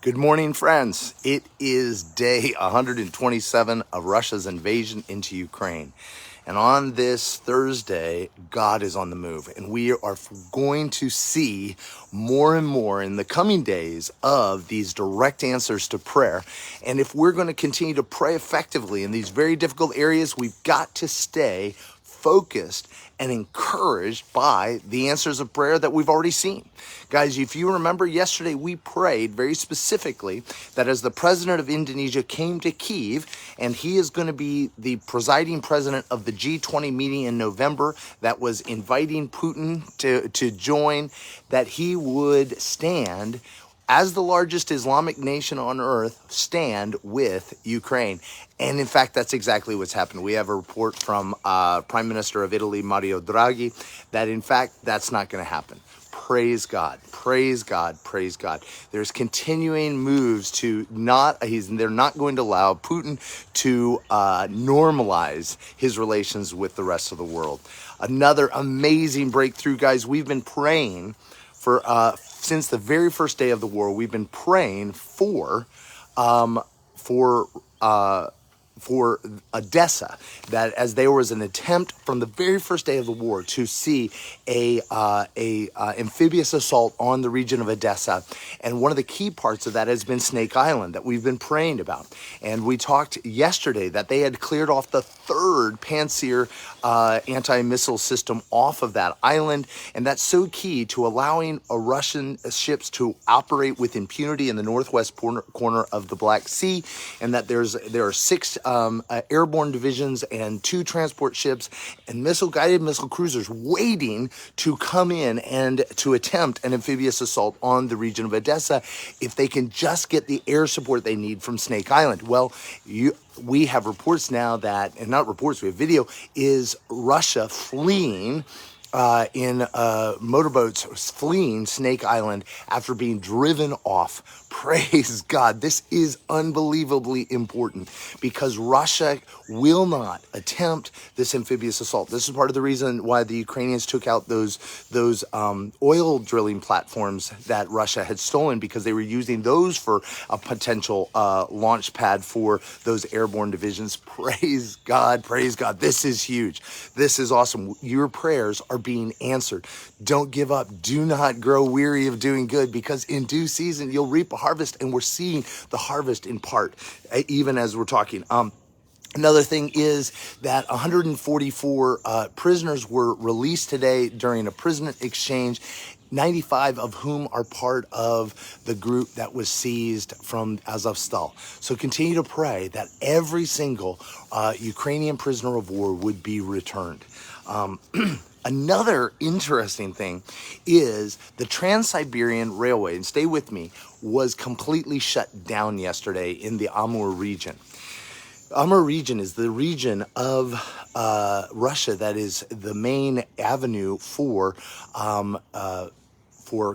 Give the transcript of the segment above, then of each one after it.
Good morning, friends. It is day 127 of Russia's invasion into Ukraine. And on this Thursday, God is on the move. And we are going to see more and more in the coming days of these direct answers to prayer. And if we're going to continue to pray effectively in these very difficult areas, we've got to stay focused and encouraged by the answers of prayer that we've already seen. Guys, if you remember yesterday, we prayed very specifically that as the president of Indonesia came to Kyiv, and he is going to be the presiding president of the G20 meeting in November that was inviting Putin to join, that he would stand as the largest Islamic nation on earth, stand with Ukraine. And in fact, that's exactly what's happened. We have a report from Prime Minister of Italy, Mario Draghi, that in fact, that's not going to happen. Praise God, praise God, praise God. There's continuing moves to they're not going to allow Putin to normalize his relations with the rest of the world. Another amazing breakthrough, guys. We've been praying for since the very first day of the war. We've been praying for Odessa, that as there was an attempt from the very first day of the war to see a amphibious assault on the region of Odessa, and one of the key parts of that has been Snake Island that we've been praying about. And we talked yesterday that they had cleared off the third Pantsir anti-missile system off of that island, and that's so key to allowing Russian ships to operate with impunity in the northwest corner of the Black Sea, and that there are 6 airborne divisions and 2 transport ships and guided missile cruisers waiting to come in and to attempt an amphibious assault on the region of Odessa if they can just get the air support they need from Snake Island. Well, we have reports now that, and not reports, we have video, is Russia fleeing in motorboats, fleeing Snake Island after being driven off. Praise God. This is unbelievably important because Russia will not attempt this amphibious assault. This is part of the reason why the Ukrainians took out those oil drilling platforms that Russia had stolen, because they were using those for a potential launch pad for those airborne divisions. Praise God. Praise God. This is huge. This is awesome. Your prayers are being answered. Don't give up. Do not grow weary of doing good, because in due season you'll reap a harvest, and we're seeing the harvest in part even as we're talking. Another thing is that 144 prisoners were released today during a prison exchange, 95 of whom are part of the group that was seized from Azovstal. So continue to pray that every single Ukrainian prisoner of war would be returned. Another interesting thing is the Trans-Siberian Railway, and stay with me, was completely shut down yesterday in the Amur region. Amur region is the region of Russia that is the main avenue for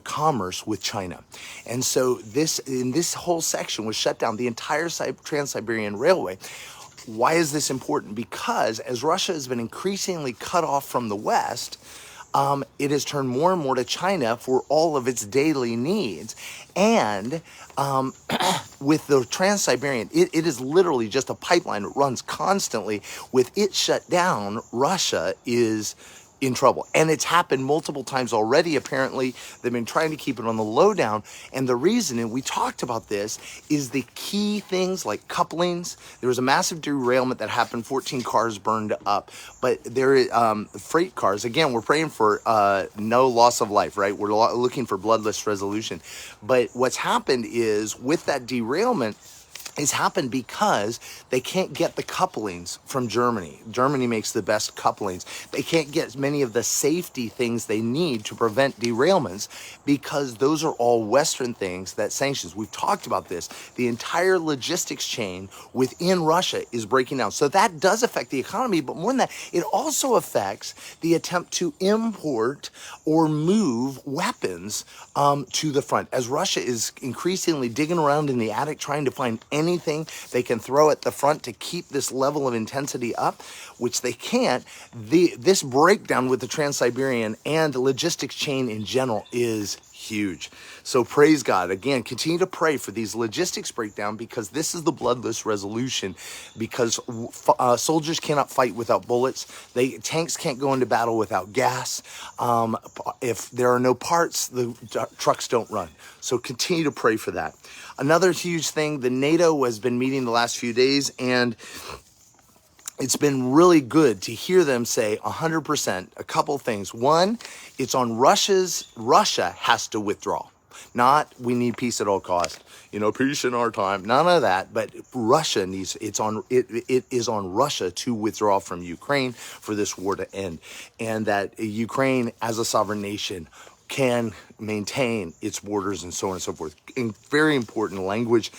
commerce with China. And so this whole section was shut down, the entire Trans-Siberian Railway. Why is this important? Because as Russia has been increasingly cut off from the West, it has turned more and more to China for all of its daily needs. And with the Trans-Siberian, it is literally just a pipeline that runs constantly. With it shut down, Russia is in trouble. And it's happened multiple times already, apparently. They've been trying to keep it on the lowdown. And the reason, and we talked about this, is the key things like couplings. There was a massive derailment that happened, 14 cars burned up. But freight cars, again, we're praying for no loss of life, right? We're looking for bloodless resolution. But what's happened is, with that derailment, it's happened because they can't get the couplings from Germany. Germany makes the best couplings. They can't get many of the safety things they need to prevent derailments because those are all Western things that sanctions. We've talked about this. The entire logistics chain within Russia is breaking down. So that does affect the economy, but more than that, it also affects the attempt to import or move weapons to the front. As Russia is increasingly digging around in the attic trying to find anything they can throw at the front to keep this level of intensity up, which they can't, this breakdown with the Trans-Siberian and the logistics chain in general is Huge. So praise God. Again, continue to pray for these logistics breakdown, because this is the bloodless resolution, because soldiers cannot fight without bullets. Tanks can't go into battle without gas. If there are no parts, the trucks don't run. So continue to pray for that. Another huge thing, the NATO has been meeting the last few days, and it's been really good to hear them say 100%, a couple things. One, it's on Russia has to withdraw. Not we need peace at all costs. Peace in our time. None of that, but Russia needs, it is on Russia to withdraw from Ukraine for this war to end. And that Ukraine as a sovereign nation can maintain its borders and so on and so forth. In very important language.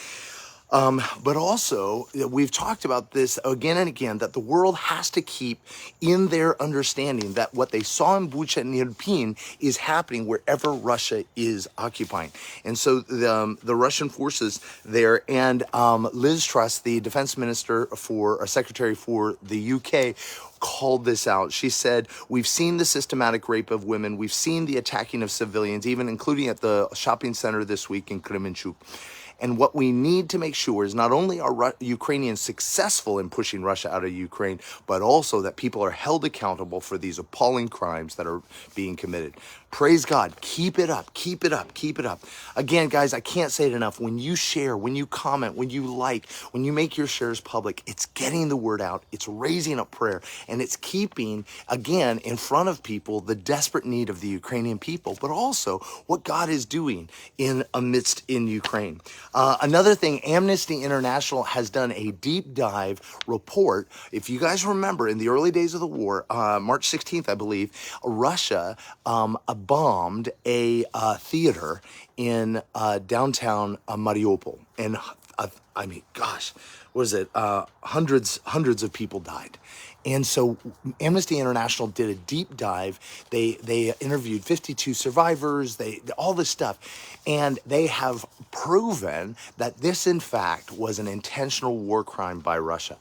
But also, we've talked about this again and again, that the world has to keep in their understanding that what they saw in Bucha and Irpin is happening wherever Russia is occupying. And so the Russian forces there, and Liz Truss, the defense minister secretary for the UK, called this out. She said, we've seen the systematic rape of women. We've seen the attacking of civilians, even including at the shopping center this week in Kremenchuk. And what we need to make sure is not only are Ukrainians successful in pushing Russia out of Ukraine, but also that people are held accountable for these appalling crimes that are being committed. Praise God. Keep it up. Keep it up. Keep it up. Again, guys, I can't say it enough. When you share, when you comment, when you like, when you make your shares public, it's getting the word out. It's raising up prayer. And it's keeping, again, in front of people the desperate need of the Ukrainian people, but also what God is doing amidst in Ukraine. Another thing, Amnesty International has done a deep dive report. If you guys remember, in the early days of the war, March 16th, I believe, Russia bombed a theater in downtown Mariupol. And I mean, gosh, what was it? Hundreds of people died. And so Amnesty International did a deep dive. They interviewed 52 survivors, all this stuff. And they have proven that this, in fact, was an intentional war crime by Russia.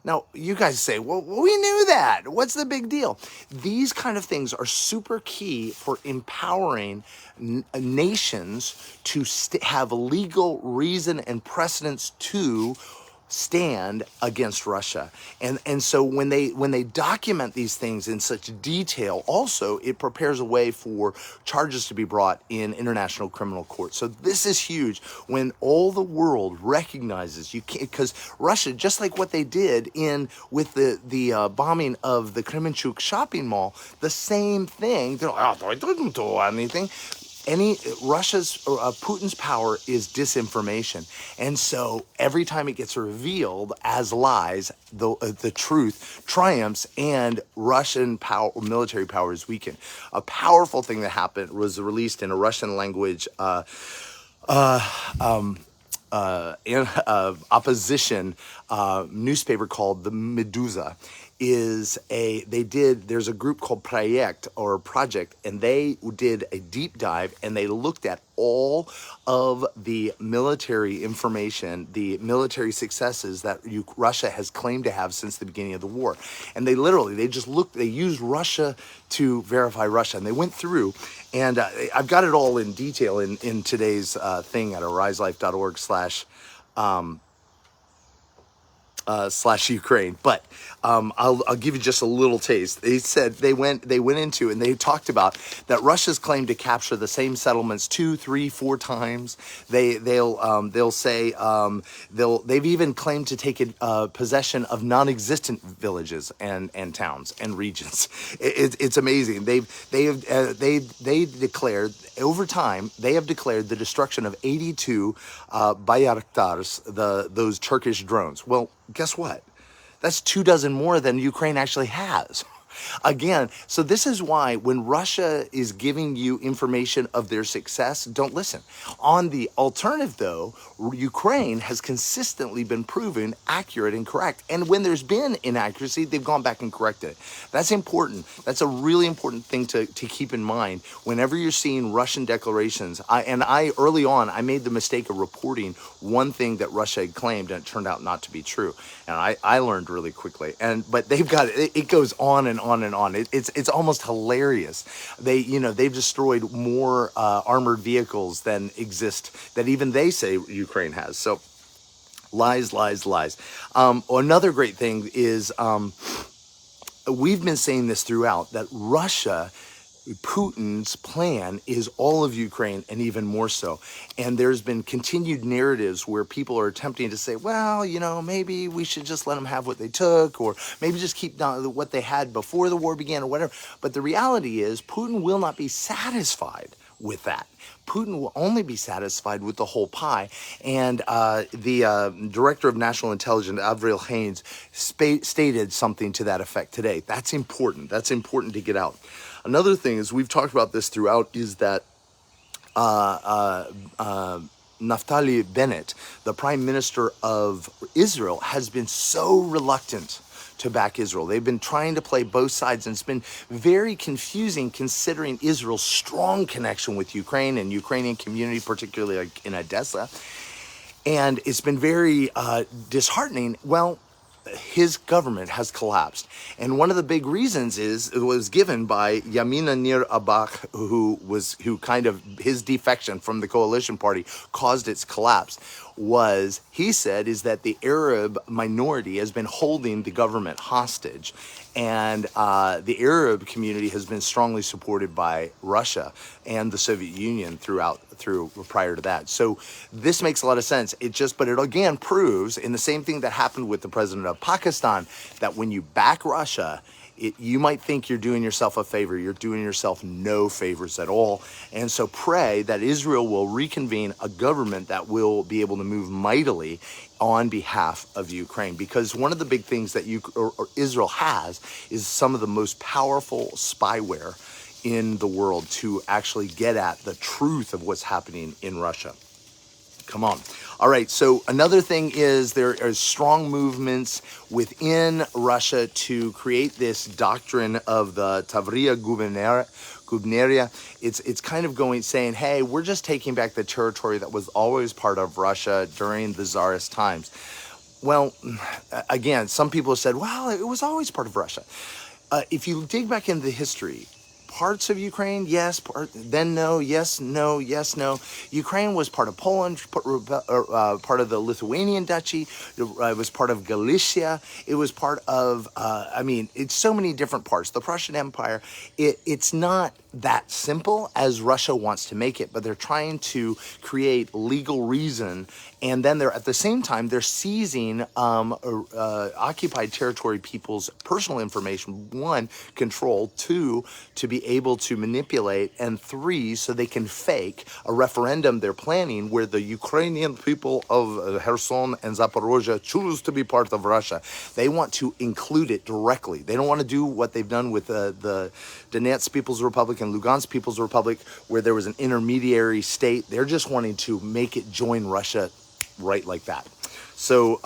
Now, you guys say, well, we knew that. What's the big deal? These kind of things are super key for empowering nations to have legal reason and precedence to stand against Russia. And so when they document these things in such detail, also it prepares a way for charges to be brought in international criminal court. So this is huge when all the world recognizes you can't, because Russia, just like what they did with the bombing of the Kremenchuk shopping mall, the same thing. They're like, oh, I didn't do anything. Putin's power is disinformation. And so every time it gets revealed as lies, the truth triumphs and Russian military power is weakened. A powerful thing that happened was released in a Russian language opposition newspaper called the Meduza. There's a group called Project, and they did a deep dive and they looked at all of the military information, the military successes that Russia has claimed to have since the beginning of the war. And they used Russia to verify Russia. And they went through, and I've got it all in detail in today's thing at ariselife.org/Ukraine, but I'll give you just a little taste. They said they went into and they talked about that Russia's claimed to capture the same settlements 2, 3, 4 times. They'll say they've even claimed to take possession of non-existent villages and towns and regions. It's amazing. They declared over time they have declared the destruction of 82 Bayraktars, those Turkish drones. Well, guess what? That's 24 more than Ukraine actually has. Again, so this is why when Russia is giving you information of their success, don't listen. On the alternative, though, Ukraine has consistently been proven accurate and correct. And when there's been inaccuracy, they've gone back and corrected it. That's important. That's a really important thing to keep in mind whenever you're seeing Russian declarations. Early on, I made the mistake of reporting one thing that Russia had claimed, and it turned out not to be true. And I learned really quickly. But they've got it goes on and on and on. It's almost hilarious. They've destroyed more armored vehicles than exist, that even they say Ukraine has. So lies, lies, lies. Another great thing is we've been saying this throughout, that Putin's plan is all of Ukraine and even more so. And there's been continued narratives where people are attempting to say, well, maybe we should just let them have what they took, or maybe just keep down what they had before the war began or whatever. But the reality is Putin will not be satisfied with that. Putin will only be satisfied with the whole pie. And the director of national intelligence, Avril Haines, stated something to that effect today. That's important. That's important to get out. Another thing is, we've talked about this throughout, is that Naftali Bennett, the prime minister of Israel, has been so reluctant to back Israel. They've been trying to play both sides, and it's been very confusing considering Israel's strong connection with Ukraine and Ukrainian community, particularly like in Odessa. And it's been very disheartening. Well, his government has collapsed. And one of the big reasons it was given by Yamina Nir Abak, who kind of, his defection from the coalition party caused its collapse, was, he said, is that the Arab minority has been holding the government hostage. And the Arab community has been strongly supported by Russia and the Soviet Union prior to that. So this makes a lot of sense. But it again proves, in the same thing that happened with the president of Pakistan, that when you back Russia, you might think you're doing yourself a favor. You're doing yourself no favors at all. And so pray that Israel will reconvene a government that will be able to move mightily on behalf of Ukraine. Because one of the big things that Israel has is some of the most powerful spyware in the world to actually get at the truth of what's happening in Russia. Come on. All right, so another thing is there are strong movements within Russia to create this doctrine of the Tavria Gubernaria. It's kind of saying, hey, we're just taking back the territory that was always part of Russia during the Tsarist times. Well, again, some people have said, well, it was always part of Russia. If you dig back into the history, parts of Ukraine, yes, then no, yes, no, yes, no. Ukraine was part of Poland, part of the Lithuanian Duchy. It was part of Galicia. It was part of, it's so many different parts. The Prussian Empire. It's not that simple as Russia wants to make it, but they're trying to create legal reason. And then at the same time, they're seizing occupied territory people's personal information. 1, control. 2, to be able to manipulate. And 3, so they can fake a referendum they're planning where the Ukrainian people of Kherson and Zaporozhye choose to be part of Russia. They want to include it directly. They don't want to do what they've done with the Donetsk People's Republic and Lugansk People's Republic, where there was an intermediary state. They're just wanting to make it join Russia right like that. So,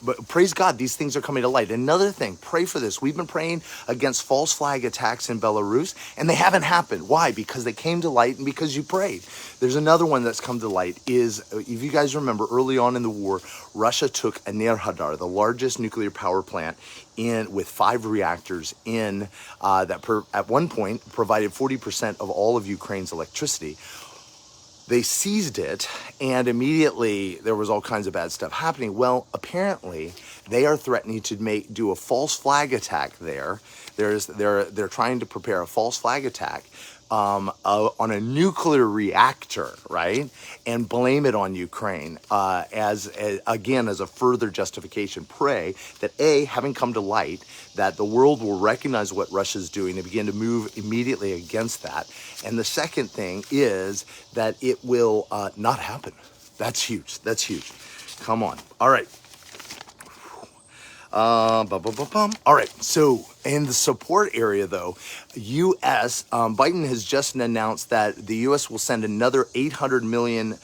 but praise God, these things are coming to light. Another thing, pray for this. We've been praying against false flag attacks in Belarus, and they haven't happened. Why? Because they came to light and because you prayed. There's another one that's come to light is, if you guys remember, early on in the war, Russia took Enerhodar, the largest nuclear power plant, with 5 reactors at one point provided 40% of all of Ukraine's electricity. They seized it, and immediately there was all kinds of bad stuff happening. Well, apparently they are threatening to do a false flag attack there. They're trying to prepare a false flag attack on a nuclear reactor, right? And blame it on Ukraine as a further justification. Pray that having come to light, that the world will recognize what Russia's doing and begin to move immediately against that. And the second thing is that it will not happen. That's huge. That's huge. Come on. All right. All right, so in the support area, though, Biden has just announced that the U.S. will send another $800 million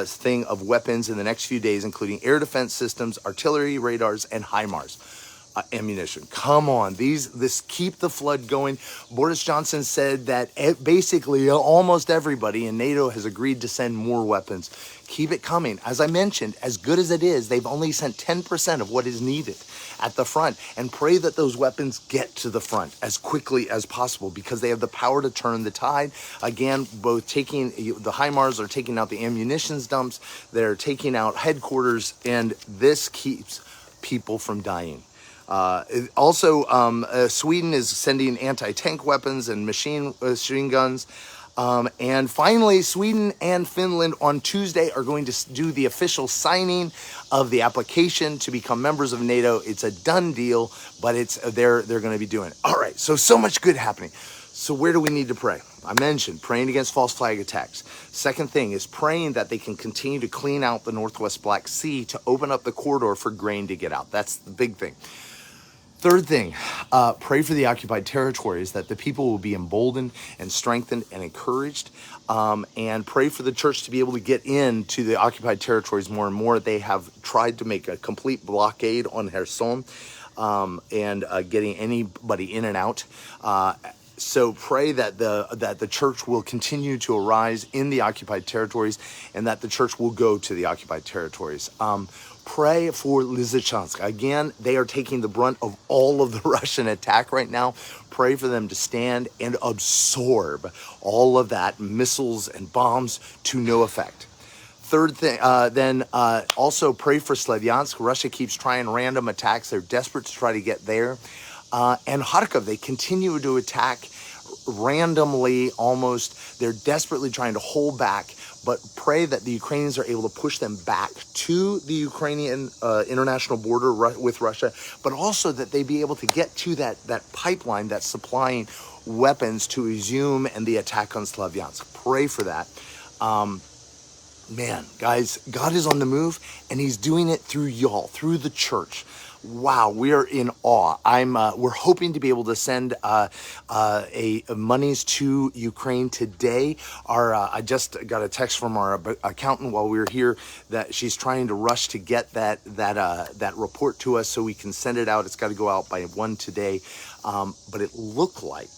thing of weapons in the next few days, including air defense systems, artillery, radars, and HIMARS. ammunition. Come on, this keep the flood going. Boris Johnson said that basically almost everybody in NATO has agreed to send more weapons. Keep it coming. As I mentioned, as good as it is, they've only sent 10% of what is needed at the front, and pray that those weapons get to the front as quickly as possible, because they have the power to turn the tide. Again, both taking the HIMARS are taking out the ammunitions dumps, they're taking out headquarters, and this keeps people from dying. Sweden is sending anti-tank weapons and machine guns. And finally, Sweden and Finland on Tuesday are going to do the official signing of the application to become members of NATO. It's a done deal, but they're going to be doing it. All right, so much good happening. So where do we need to pray? I mentioned praying against false flag attacks. Second thing is praying that they can continue to clean out the Northwest Black Sea to open up the corridor for grain to get out. That's the big thing. Third thing, pray for the occupied territories, that the people will be emboldened and strengthened and encouraged, and pray for the church to be able to get into the occupied territories more and more. They have tried to make a complete blockade on Kherson, and getting anybody in and out. So pray that the church will continue to arise in the occupied territories, and that the church will go to the occupied territories. Pray for Lysychansk. Again, they are taking the brunt of all of the Russian attack right now. Pray for them to stand and absorb all of that, missiles and bombs, to no effect. Third thing, also pray for Slavyansk. Russia keeps trying random attacks. They're desperate to try to get there. And Kharkov, they continue to attack randomly almost. They're desperately trying to hold back, but pray that the Ukrainians are able to push them back to the Ukrainian international border with Russia, but also that they be able to get to that pipeline that's supplying weapons to Izium and the attack on Slavyansk. Pray for that. Man, guys, God is on the move, and he's doing it through y'all, through the church. Wow, we are in awe. We're hoping to be able to send monies to Ukraine today. I just got a text from our accountant while we were here that she's trying to rush to get that report to us so we can send it out. It's got to go out by 1 today, but it looked like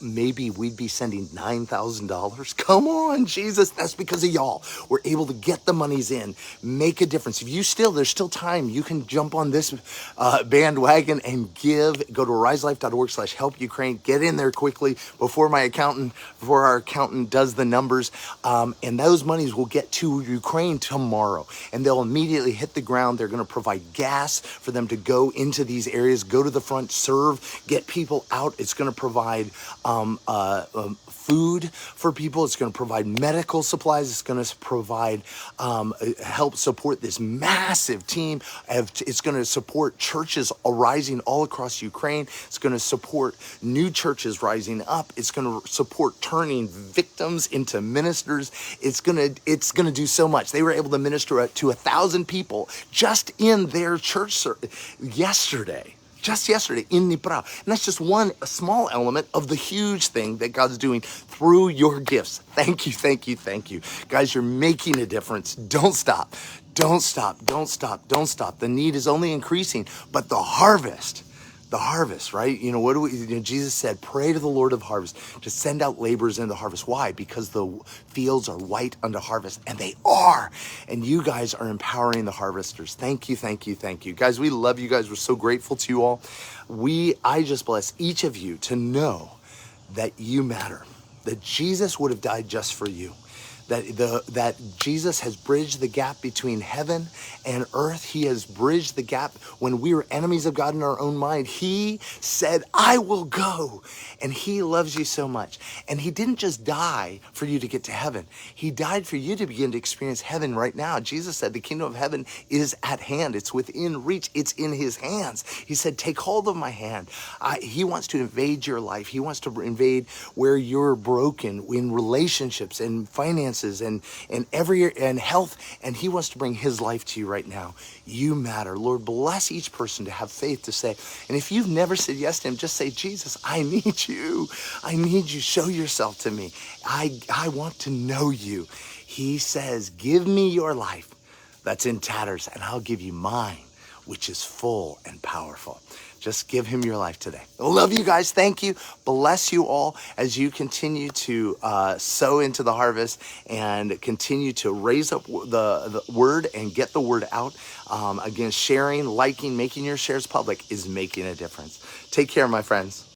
maybe we'd be sending $9,000. Come on, Jesus. That's because of y'all. We're able to get the monies in, make a difference. There's still time. You can jump on this bandwagon and give. Go to ariselife.org/help Ukraine. Get in there quickly before our accountant does the numbers. And those monies will get to Ukraine tomorrow, and they'll immediately hit the ground. They're going to provide gas for them to go into these areas, go to the front, serve, get people out. It's going to provide food for people. It's going to provide medical supplies. It's going to provide help support this massive team. It's going to support churches arising all across Ukraine. It's going to support new churches rising up. It's going to support turning victims into ministers. It's going to do so much. They were able to minister to 1,000 people just in their church yesterday. Just yesterday in Dnipro. And that's just a small element of the huge thing that God's doing through your gifts. Thank you, thank you, thank you. Guys, you're making a difference. Don't stop. Don't stop. Don't stop. Don't stop. The need is only increasing, but the harvest, right? Jesus said, pray to the Lord of harvest to send out laborers into the harvest. Why? Because the fields are white unto harvest, and they are. And you guys are empowering the harvesters. Thank you, thank you, thank you. Guys, we love you guys. We're so grateful to you all. I just bless each of you to know that you matter, that Jesus would have died just for you. That Jesus has bridged the gap between heaven and earth. He has bridged the gap when we were enemies of God in our own mind. He said, I will go. And he loves you so much. And he didn't just die for you to get to heaven. He died for you to begin to experience heaven right now. Jesus said the kingdom of heaven is at hand. It's within reach. It's in his hands. He said, take hold of my hand. He wants to invade your life. He wants to invade where you're broken in relationships and finances and health. And he wants to bring his life to you right now. You matter. Lord, bless each person to have faith to say, and if you've never said yes to him, just say, Jesus, I need you. I need you. Show yourself to me. I want to know you. He says, give me your life that's in tatters, and I'll give you mine, which is full and powerful. Just give him your life today. I love you guys. Thank you. Bless you all as you continue to sow into the harvest and continue to raise up the word and get the word out. Again, sharing, liking, making your shares public is making a difference. Take care, my friends.